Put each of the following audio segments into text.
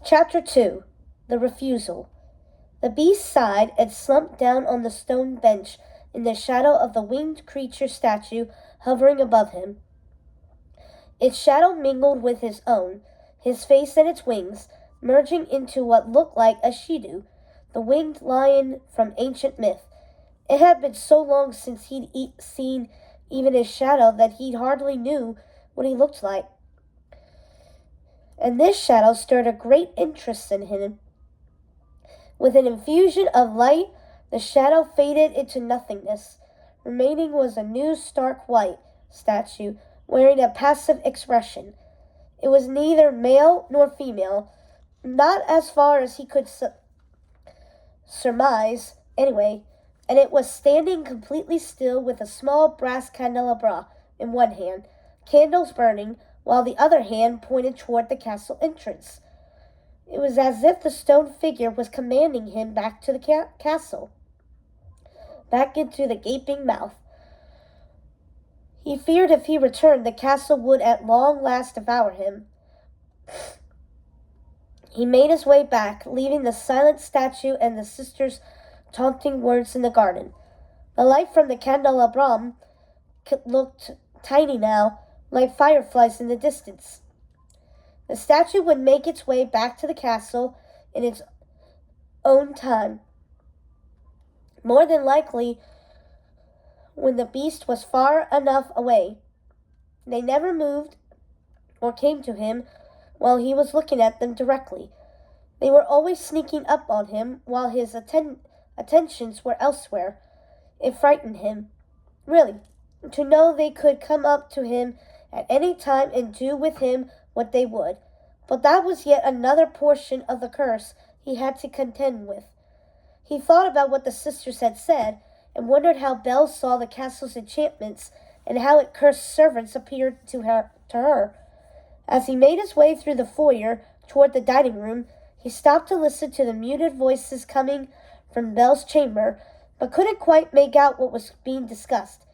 Chapter 2. The Refusal. The beast sighed and slumped down on the stone bench in the shadow of the winged creature statue hovering above him. Its shadow mingled with his own, his face and its wings, merging into what looked like a Shidu, the winged lion from ancient myth. It had been so long since he'd seen even his shadow that he hardly knew what he looked like. And this shadow stirred a great interest in him. With an infusion of light, the shadow faded into nothingness. Remaining was a new stark white statue, wearing a passive expression. It was neither male nor female, not as far as he could surmise, anyway, and it was standing completely still with a small brass candelabra in one hand, candles burning, while the other hand pointed toward the castle entrance. It was as if the stone figure was commanding him back to the castle, back into the gaping mouth. He feared if he returned, the castle would at long last devour him. He made his way back, leaving the silent statue and the sisters' taunting words in the garden. The light from the candelabrum looked tiny now, like fireflies in the distance. The statue would make its way back to the castle in its own time. More than likely, when the beast was far enough away. They never moved or came to him while he was looking at them directly. They were always sneaking up on him while his attentions were elsewhere. It frightened him, really, to know they could come up to him at any time and do with him what they would. But that was yet another portion of the curse he had to contend with. He thought about what the sisters had said, and wondered how Belle saw the castle's enchantments, and how its cursed servants appeared to her. As he made his way through the foyer toward the dining room, he stopped to listen to the muted voices coming from Belle's chamber, but couldn't quite make out what was being discussed.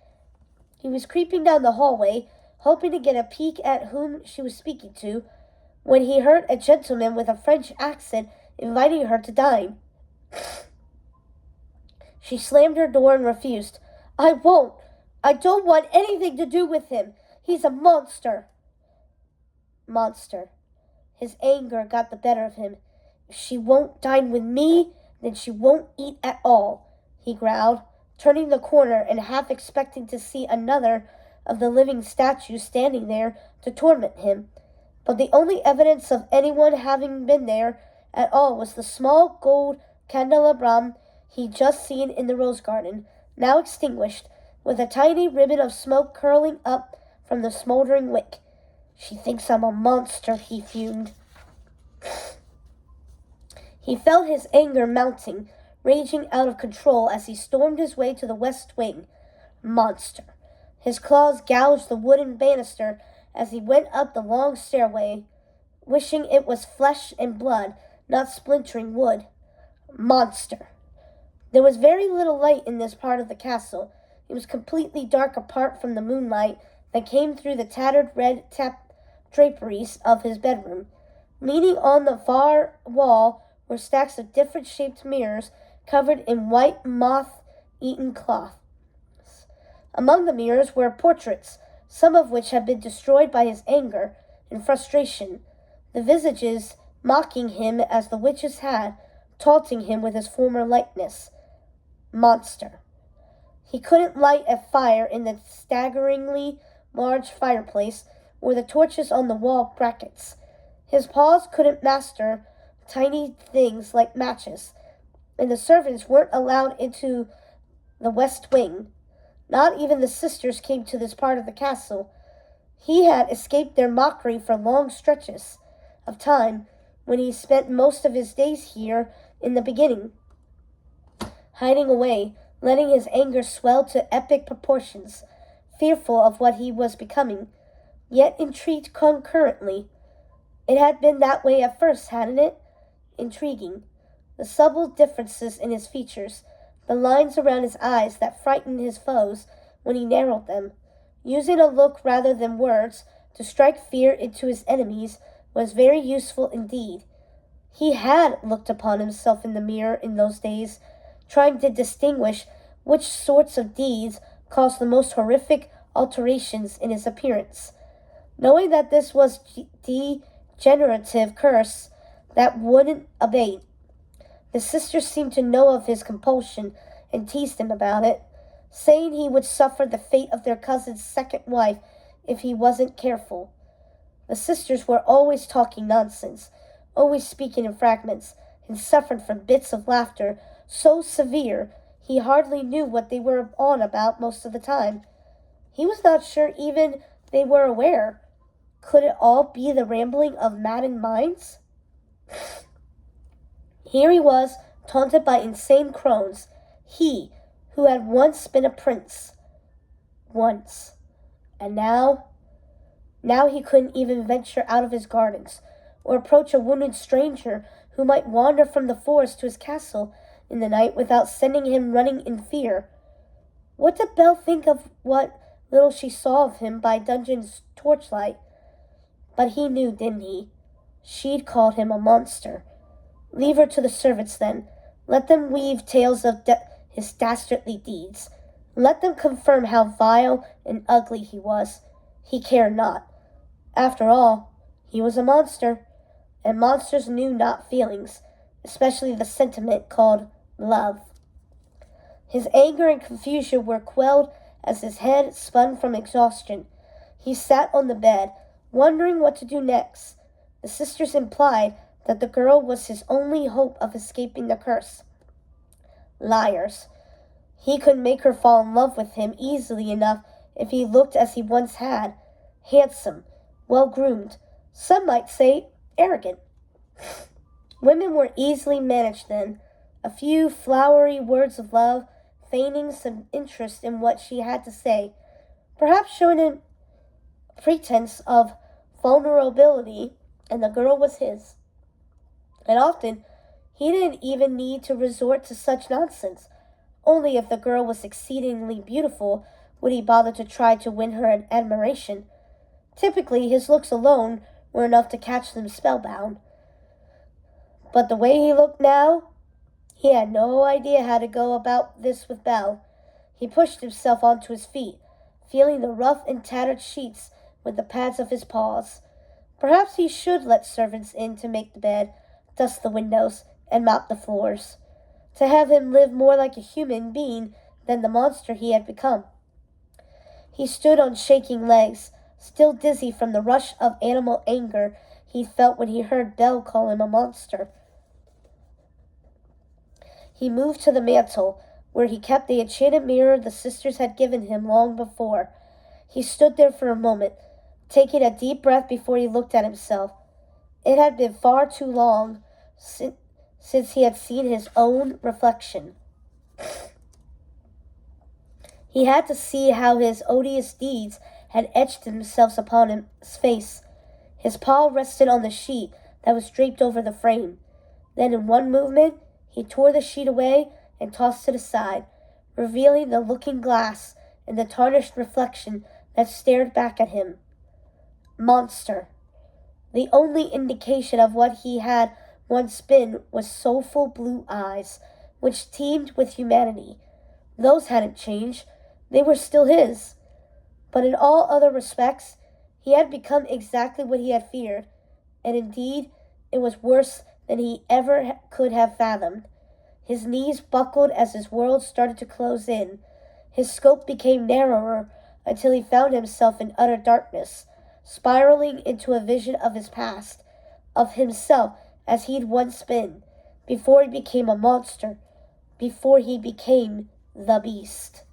He was creeping down the hallway, hoping to get a peek at whom she was speaking to, when he heard a gentleman with a French accent inviting her to dine. She slammed her door and refused. "I won't. I don't want anything to do with him. He's a monster." Monster. His anger got the better of him. "If she won't dine with me, then she won't eat at all," he growled, turning the corner and half expecting to see another of the living statues standing there to torment him. But the only evidence of anyone having been there at all was the small gold candelabrum he'd just seen in the rose garden, now extinguished, with a tiny ribbon of smoke curling up from the smoldering wick. "She thinks I'm a monster," he fumed. He felt his anger mounting, raging out of control as he stormed his way to the west wing. Monster. His claws gouged the wooden banister as he went up the long stairway, wishing it was flesh and blood, not splintering wood. Monster. There was very little light in this part of the castle. It was completely dark apart from the moonlight that came through the tattered red draperies of his bedroom. Leaning on the far wall were stacks of different-shaped mirrors covered in white moth-eaten cloth. Among the mirrors were portraits, some of which had been destroyed by his anger and frustration, the visages mocking him as the witches had, taunting him with his former likeness. Monster. He couldn't light a fire in the staggeringly large fireplace or the torches on the wall brackets. His paws couldn't master tiny things like matches, and the servants weren't allowed into the west wing. Not even the sisters came to this part of the castle. He had escaped their mockery for long stretches of time when he spent most of his days here in the beginning, hiding away, letting his anger swell to epic proportions, fearful of what he was becoming, yet intrigued concurrently. It had been that way at first, hadn't it? Intriguing. The subtle differences in his features, the lines around his eyes that frightened his foes when he narrowed them, using a look rather than words to strike fear into his enemies, was very useful indeed. He had looked upon himself in the mirror in those days, trying to distinguish which sorts of deeds caused the most horrific alterations in his appearance. Knowing that this was degenerative curse that wouldn't abate, the sisters seemed to know of his compulsion and teased him about it, saying he would suffer the fate of their cousin's second wife if he wasn't careful. The sisters were always talking nonsense, always speaking in fragments, and suffered from bits of laughter so severe he hardly knew what they were on about most of the time. He was not sure even they were aware. Could it all be the rambling of maddened minds? Here he was, taunted by insane crones, he who had once been a prince. Once. And now he couldn't even venture out of his gardens, or approach a wounded stranger who might wander from the forest to his castle in the night without sending him running in fear. What did Belle think of what little she saw of him by Dungeon's torchlight? But he knew, didn't he? She'd called him a monster. Leave her to the servants, then. Let them weave tales of his dastardly deeds. Let them confirm how vile and ugly he was. He cared not. After all, he was a monster, and monsters knew not feelings, especially the sentiment called love. His anger and confusion were quelled as his head spun from exhaustion. He sat on the bed, wondering what to do next. The sisters implied that the girl was his only hope of escaping the curse. Liars. He could make her fall in love with him easily enough if he looked as he once had, handsome, well-groomed, some might say arrogant. Women were easily managed then. A few flowery words of love, feigning some interest in what she had to say, perhaps showing a pretense of vulnerability, and the girl was his. And often, he didn't even need to resort to such nonsense. Only if the girl was exceedingly beautiful would he bother to try to win her admiration. Typically, his looks alone were enough to catch them spellbound. But the way he looked now, he had no idea how to go about this with Belle. He pushed himself onto his feet, feeling the rough and tattered sheets with the pads of his paws. Perhaps he should let servants in to make the bed, dust the windows, and mop the floors, to have him live more like a human being than the monster he had become. He stood on shaking legs, still dizzy from the rush of animal anger he felt when he heard Belle call him a monster. He moved to the mantel, where he kept the enchanted mirror the sisters had given him long before. He stood there for a moment, taking a deep breath before he looked at himself. It had been far too long since he had seen his own reflection. He had to see how his odious deeds had etched themselves upon his face. His paw rested on the sheet that was draped over the frame. Then in one movement, he tore the sheet away and tossed it aside, revealing the looking-glass and the tarnished reflection that stared back at him. Monster. The only indication of what he had once been was soulful blue eyes, which teemed with humanity. Those hadn't changed. They were still his. But in all other respects, he had become exactly what he had feared, and indeed, it was worse than he ever could have fathomed. His knees buckled as his world started to close in. His scope became narrower until he found himself in utter darkness, spiraling into a vision of his past, of himself as he'd once been, before he became a monster, before he became the beast.